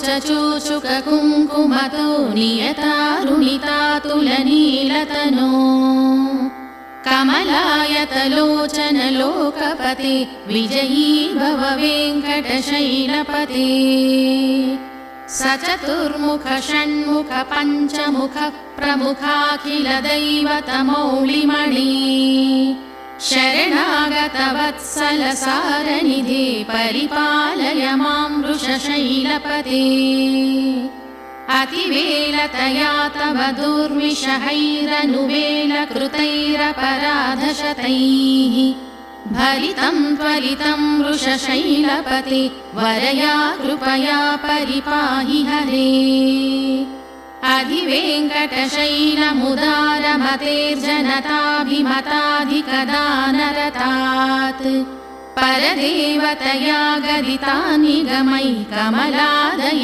उच्चचूचुककुङ्कुमतो नियतारुणितातुलनीलतनो कमलायतलोचनलोकपते विजयी भव वेङ्कटशैलपते सचतुर्मुख षण्मुख पञ्चमुख प्रमुखाखिल दैवतमौलिमणि शरणागतवत्सल सारनिधे परिपालय मां वृषशैलपते अतिवेलतया तव दुर्विषहैरनुवेलकृतैरपराधशतैः भरितं त्वरितं वृषशैलपते वरया कृपया परिपाहि हरे अधिवेङ्कटशैलमुदारमतेर्जनताभिमताधिकदानरतात् परदेवतया गदिता निगमैः कमलादय